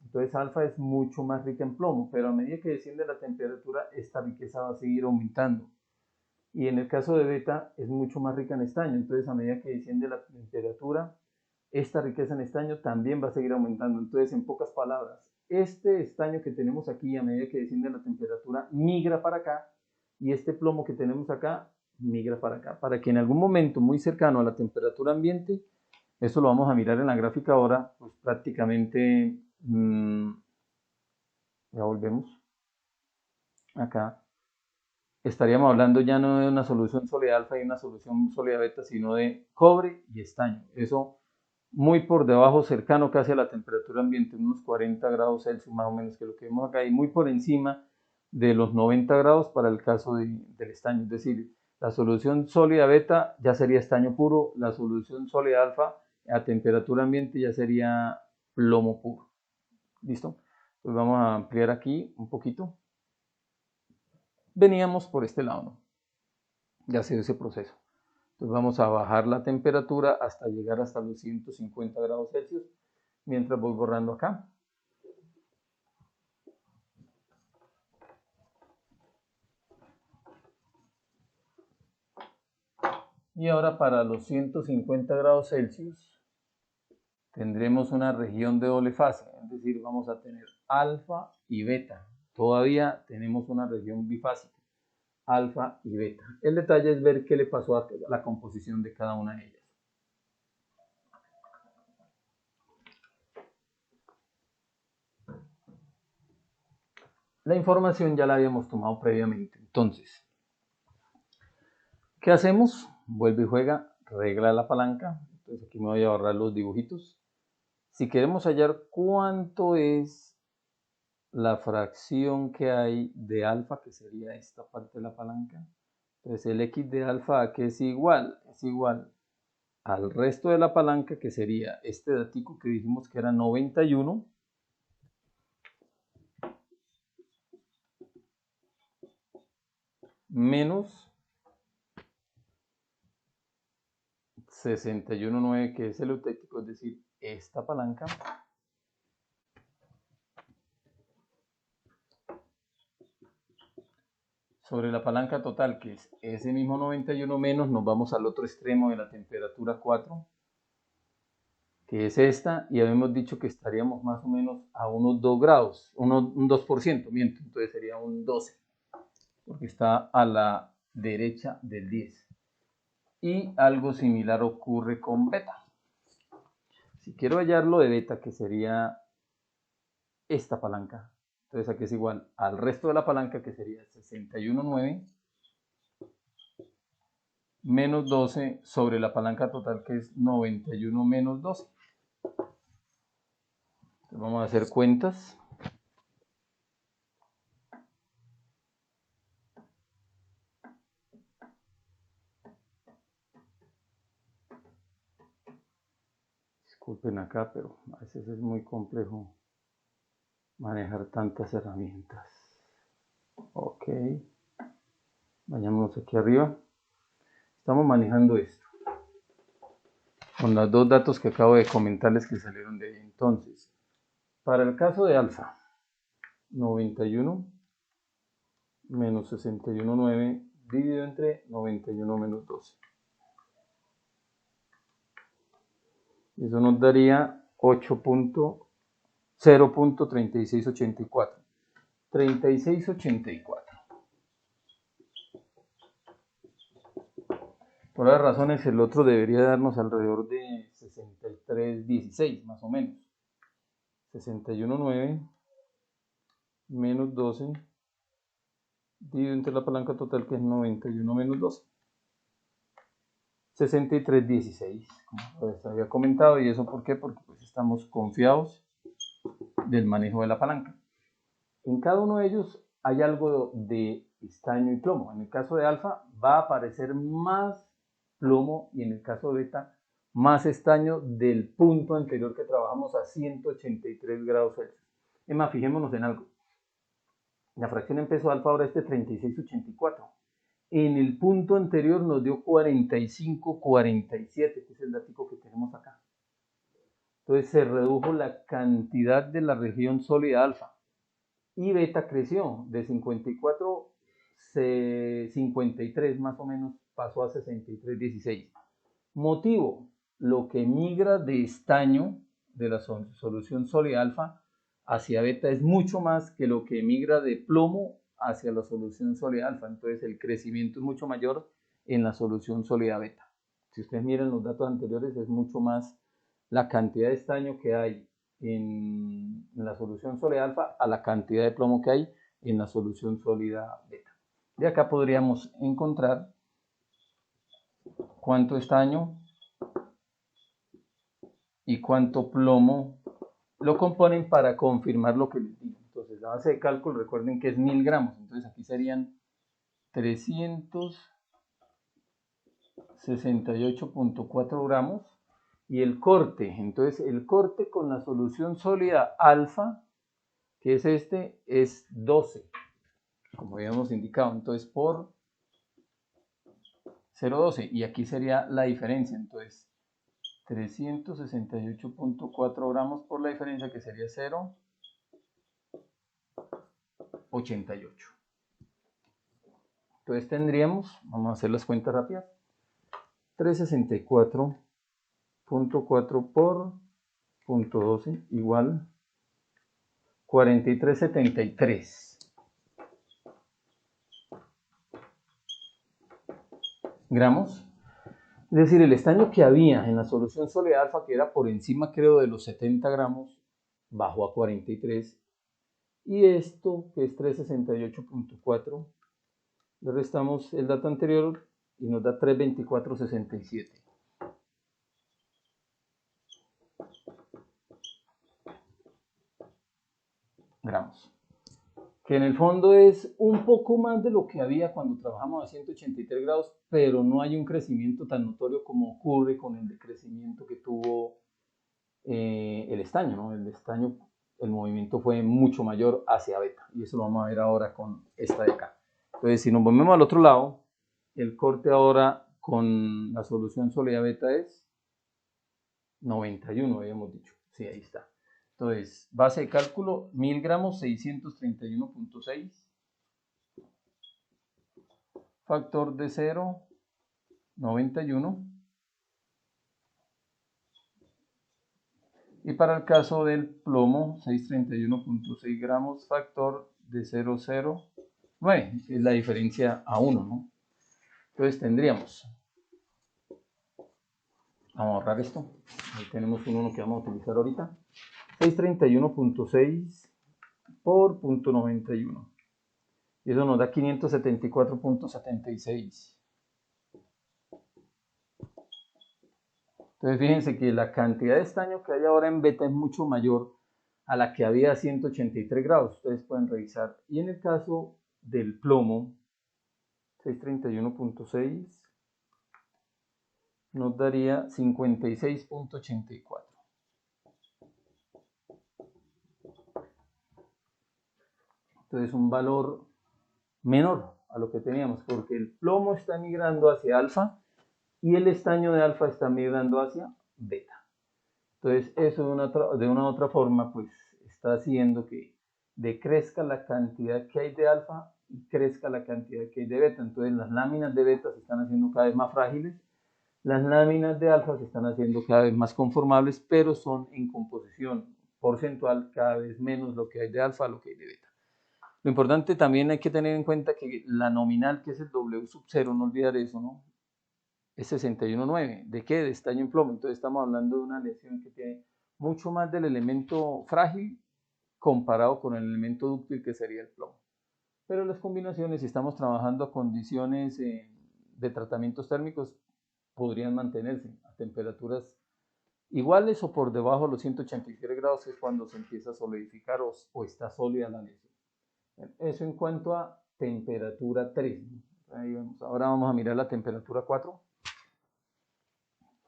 Entonces alfa es mucho más rica en plomo, pero a medida que desciende la temperatura, esta riqueza va a seguir aumentando. Y en el caso de beta es mucho más rica en estaño, entonces a medida que desciende la temperatura, esta riqueza en estaño también va a seguir aumentando. Entonces, en pocas palabras, este estaño que tenemos aquí a medida que desciende la temperatura migra para acá y este plomo que tenemos acá migra para acá, para que en algún momento muy cercano a la temperatura ambiente, esto lo vamos a mirar en la gráfica ahora, pues prácticamente, ya volvemos acá, estaríamos hablando ya no de una solución sólida alfa y una solución sólida beta, sino de cobre y estaño. Eso muy por debajo, cercano casi a la temperatura ambiente, unos 40 grados Celsius más o menos, que lo que vemos acá, y muy por encima de los 90 grados para el caso del estaño. Es decir, la solución sólida beta ya sería estaño puro, la solución sólida alfa a temperatura ambiente ya sería plomo puro. ¿Listo? Pues vamos a ampliar aquí un poquito. Veníamos por este lado, ¿no? Ya se dio ese proceso. Entonces vamos a bajar la temperatura hasta llegar hasta los 150 grados Celsius, mientras voy borrando acá. Y ahora para los 150 grados Celsius tendremos una región de doble fase, es decir, vamos a tener alfa y beta. Todavía tenemos una región bifásica, alfa y beta. El detalle es ver qué le pasó a la composición de cada una de ellas. La información ya la habíamos tomado previamente. Entonces, ¿qué hacemos? Vuelve y juega, regla la palanca. Entonces aquí me voy a borrar los dibujitos. Si queremos hallar cuánto es la fracción que hay de alfa, que sería esta parte de la palanca, entonces el x de alfa, que es igual al resto de la palanca, que sería este datico que dijimos que era 91, menos 61.9, que es el eutéctico, es decir, esta palanca, sobre la palanca total, que es ese mismo 91 menos, nos vamos al otro extremo de la temperatura 4, que es esta, y habíamos dicho que estaríamos más o menos a unos 2 grados, un 2%, miento, entonces sería un 12, porque está a la derecha del 10. Y algo similar ocurre con beta. Si quiero hallarlo de beta, que sería esta palanca, entonces aquí es igual al resto de la palanca, que sería 61.9 menos 12 sobre la palanca total, que es 91 menos 12. Entonces vamos a hacer cuentas. Disculpen acá, pero a veces es muy complejo manejar tantas herramientas. Ok. Vayámonos aquí arriba. Estamos manejando esto con los dos datos que acabo de comentarles que salieron de ahí. Entonces, para el caso de alfa, 91 menos 61.9 dividido entre 91 menos 12. Eso nos daría 0.3684. 3684. Por las razones, el otro debería darnos alrededor de 6316, más o menos. 61.9 menos 12 dividido entre la palanca total, que es 91 menos 12. 6316, como les había comentado. ¿Y eso por qué? Porque pues estamos confiados del manejo de la palanca. En cada uno de ellos hay algo de estaño y plomo. En el caso de alfa va a aparecer más plomo, y en el caso de beta más estaño del punto anterior que trabajamos a 183 grados Celsius. Es más, fijémonos en algo. La fracción en peso alfa ahora es de 3684. En el punto anterior nos dio 4547, que es el dato que tenemos acá. Entonces se redujo la cantidad de la región sólida alfa. Y beta creció de 54, 53 más o menos, pasó a 63,16. Motivo: lo que migra de estaño de la solución sólida alfa hacia beta es mucho más que lo que migra de plomo hacia la solución sólida alfa. Entonces el crecimiento es mucho mayor en la solución sólida beta. Si ustedes miran los datos anteriores, es mucho más la cantidad de estaño que hay en la solución sólida alfa a la cantidad de plomo que hay en la solución sólida beta. De acá podríamos encontrar cuánto estaño y cuánto plomo lo componen para confirmar lo que les digo. Entonces la base de cálculo, recuerden que es 1000 gramos, entonces aquí serían 368.4 gramos. Y el corte, entonces el corte con la solución sólida alfa, que es este, es 12, como habíamos indicado, entonces por 0,12, y aquí sería la diferencia, entonces 368.4 gramos por la diferencia, que sería 0,88. Entonces tendríamos, vamos a hacer las cuentas rápidas, 364.4 por 0.12 igual 43,73 gramos. Es decir, el estaño que había en la solución sólida alfa, que era por encima, creo, de los 70 gramos, bajó a 43. Y esto, que es 368.4, le restamos el dato anterior y nos da 324,67 gramos. Que en el fondo es un poco más de lo que había cuando trabajamos a 183 grados, pero no hay un crecimiento tan notorio como ocurre con el decrecimiento que tuvo el estaño, ¿no? El estaño, el movimiento fue mucho mayor hacia beta, y eso lo vamos a ver ahora con esta de acá. Entonces, si nos volvemos al otro lado, el corte ahora con la solución sólida beta es 91, habíamos dicho. Sí, ahí está. Entonces, base de cálculo, 1000 gramos, 631.6. Factor de 0,91. Y para el caso del plomo, 631.6 gramos, factor de 0,09. Es la diferencia a 1, ¿no? Entonces tendríamos, vamos a ahorrar esto. Ahí tenemos un 1 que vamos a utilizar ahorita. 631.6 por 0.91. Y eso nos da 574.76. Entonces fíjense que la cantidad de estaño que hay ahora en beta es mucho mayor a la que había a 183 grados. Ustedes pueden revisar. Y en el caso del plomo, 631.6 nos daría 56.84. Entonces un valor menor a lo que teníamos, porque el plomo está migrando hacia alfa y el estaño de alfa está migrando hacia beta. Entonces eso de una u otra forma pues está haciendo que decrezca la cantidad que hay de alfa y crezca la cantidad que hay de beta. Entonces las láminas de beta se están haciendo cada vez más frágiles, las láminas de alfa se están haciendo cada vez más conformables, pero son en composición porcentual cada vez menos lo que hay de alfa a lo que hay de beta. Lo importante también hay que tener en cuenta que la nominal, que es el W sub 0, no olvidar eso, ¿no? Es 61,9. ¿De qué? De estaño en plomo. Entonces estamos hablando de una lesión que tiene mucho más del elemento frágil comparado con el elemento dúctil, que sería el plomo. Pero las combinaciones, si estamos trabajando a condiciones de tratamientos térmicos, podrían mantenerse a temperaturas iguales o por debajo de los 183 grados, que es cuando se empieza a solidificar o está sólida la lesión. Eso en cuanto a temperatura 3. Ahí vamos. Ahora vamos a mirar la temperatura 4,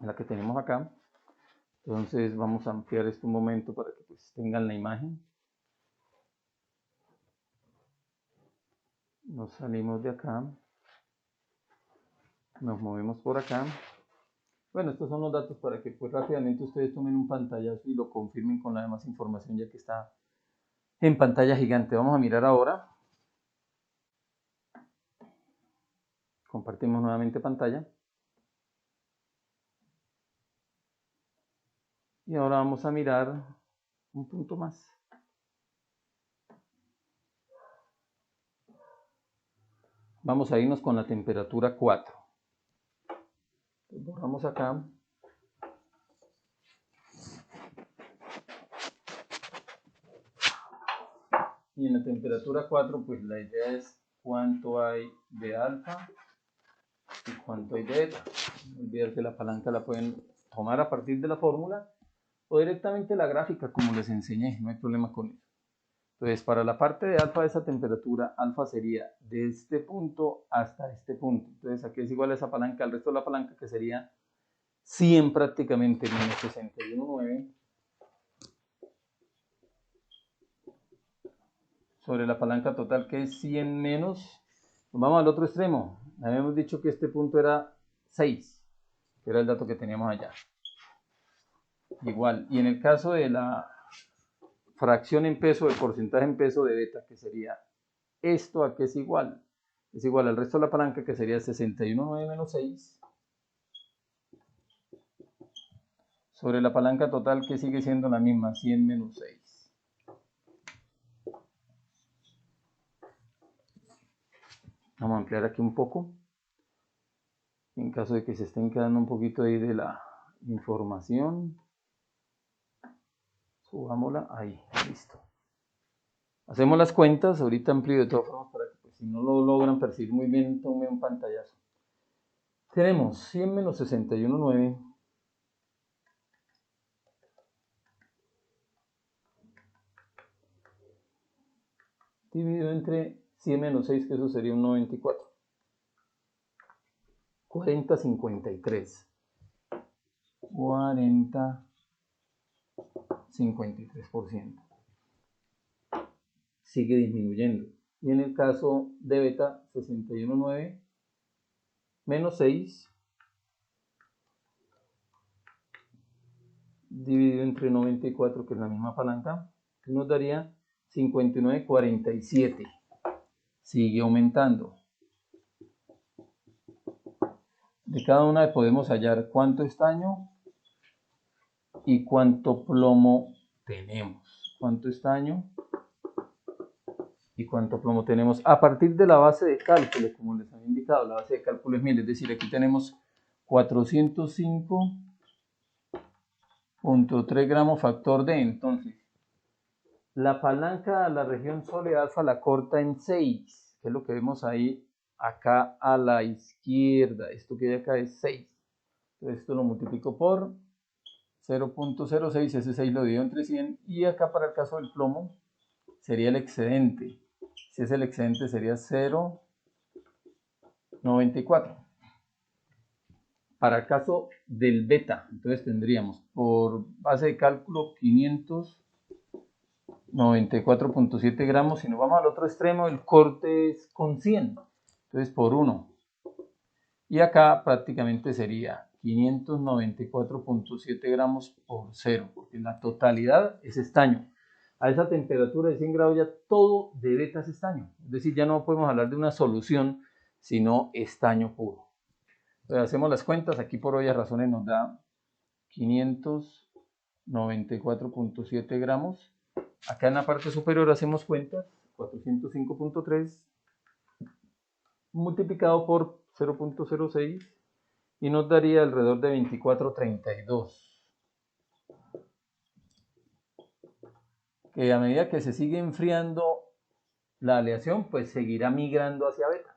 la que tenemos acá. Entonces vamos a ampliar esto un momento para que pues tengan la imagen. Nos salimos de acá, nos movemos por acá. Bueno, estos son los datos para que pues rápidamente ustedes tomen un pantallazo y lo confirmen con la demás información, ya que está en pantalla gigante. Vamos a mirar ahora. Compartimos nuevamente pantalla. Y ahora vamos a mirar un punto más. Vamos a irnos con la temperatura 4. Borramos acá. Y en la temperatura 4, pues la idea es cuánto hay de alfa y cuánto hay de beta. No olvidar que la palanca la pueden tomar a partir de la fórmula o directamente la gráfica como les enseñé, no hay problema con eso. Entonces, para la parte de alfa de esa temperatura, alfa sería de este punto hasta este punto. Entonces, aquí es igual a esa palanca, al resto de la palanca, que sería 100 prácticamente menos 61,9 sobre la palanca total, que es 100 menos. Vamos al otro extremo. Habíamos dicho que este punto era 6, que era el dato que teníamos allá. Igual. Y en el caso de la fracción en peso, el porcentaje en peso de beta, que sería esto, a que es igual al resto de la palanca, que sería 61,9 menos 6 sobre la palanca total, que sigue siendo la misma, 100 menos 6. Vamos a ampliar aquí un poco, en caso de que se estén quedando un poquito ahí de la información. Subámosla ahí, listo. Hacemos las cuentas, ahorita amplío de todas formas para que, pues, si no lo logran percibir muy bien, tome un pantallazo. Tenemos 100 menos 61,9 dividido entre 100 menos 6, que eso sería un 94. 40,53. 40,53%. Sigue disminuyendo. Y en el caso de beta, 61,9 menos 6 dividido entre 94, que es la misma palanca, que nos daría 59,47. Sigue aumentando. De cada una podemos hallar cuánto estaño y cuánto plomo tenemos. Cuánto estaño y cuánto plomo tenemos a partir de la base de cálculo, como les había indicado. La base de cálculo es 1000, es decir, aquí tenemos 405,3 gramos factor D. Entonces, la palanca a la región Sol alfa la corta en 6, que es lo que vemos ahí, acá a la izquierda. Esto que hay acá es 6. Entonces, esto lo multiplico por 0,06, ese 6 lo divido entre 100, y acá para el caso del plomo sería el excedente. Si es el excedente sería 0,94. Para el caso del beta, entonces tendríamos por base de cálculo 594,7 gramos. Si nos vamos al otro extremo, el corte es con 100, entonces por 1. Y acá prácticamente sería 594,7 gramos por 0, porque la totalidad es estaño. A esa temperatura de 100 grados ya todo de beta es estaño. Es decir, ya no podemos hablar de una solución, sino estaño puro. Entonces hacemos las cuentas. Aquí por obvias razones nos da 594,7 gramos. Acá en la parte superior hacemos cuentas. 405,3 multiplicado por 0,06 y nos daría alrededor de 24,32. Que a medida que se sigue enfriando la aleación, pues seguirá migrando hacia beta.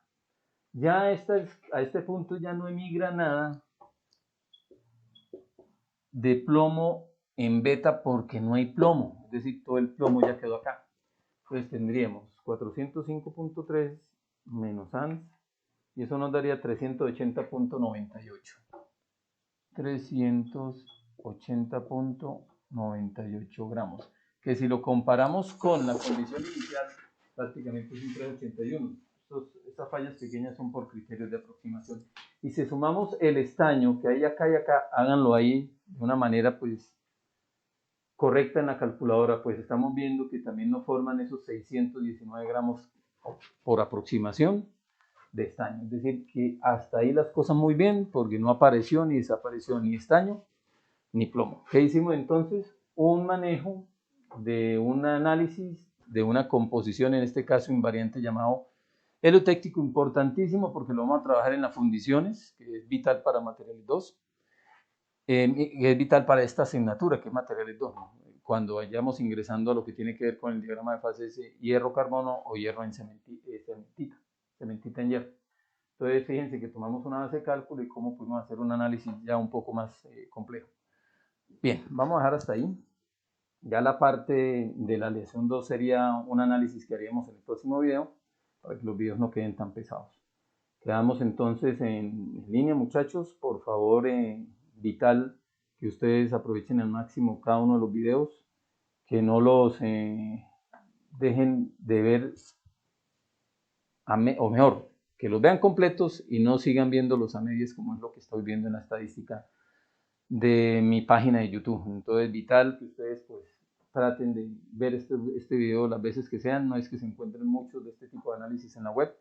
Ya a este punto ya no emigra nada de plomo en beta porque no hay plomo, es decir, todo el plomo ya quedó acá. Entonces tendríamos 405,3 menos ANS, y eso nos daría 380,98. 380,98 gramos. Que si lo comparamos con la condición inicial, prácticamente es un 381. Estas fallas pequeñas son por criterios de aproximación. Y si sumamos el estaño que hay acá y acá, háganlo ahí de una manera pues correcta en la calculadora, pues estamos viendo que también nos forman esos 619 gramos por aproximación de estaño. Es decir, que hasta ahí las cosas muy bien, porque no apareció ni desapareció ni estaño ni plomo. ¿Qué hicimos entonces? Un manejo de un análisis de una composición, en este caso invariante llamado elotéctico, importantísimo porque lo vamos a trabajar en las fundiciones, que es vital para materiales 2, es vital para esta asignatura, que es materiales 2, ¿no? Cuando vayamos ingresando a lo que tiene que ver con el diagrama de fases hierro-carbono o hierro en cementita en hierro. Entonces, fíjense que tomamos una base de cálculo y cómo pudimos hacer un análisis ya un poco más complejo. Bien, vamos a dejar hasta ahí. Ya la parte de la lección 2 sería un análisis que haríamos en el próximo video para que los videos no queden tan pesados. Quedamos entonces en línea, muchachos. Por favor, vital que ustedes aprovechen al máximo cada uno de los videos, que no los dejen de ver, o mejor, que los vean completos y no sigan viéndolos a medias, como es lo que estoy viendo en la estadística de mi página de YouTube. Entonces, vital que ustedes pues traten de ver este video las veces que sean. No es que se encuentren muchos de este tipo de análisis en la web.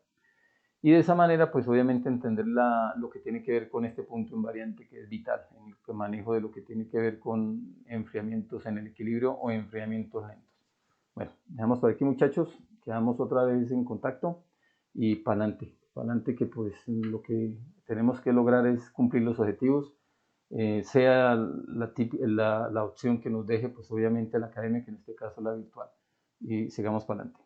Y de esa manera, pues obviamente entender lo que tiene que ver con este punto invariante que es vital en el manejo de lo que tiene que ver con enfriamientos en el equilibrio o enfriamientos lentos. Bueno, dejamos por aquí, muchachos. Quedamos otra vez en contacto y para adelante que pues lo que tenemos que lograr es cumplir los objetivos, sea la opción que nos deje pues obviamente la academia, que en este caso la virtual, y sigamos para adelante.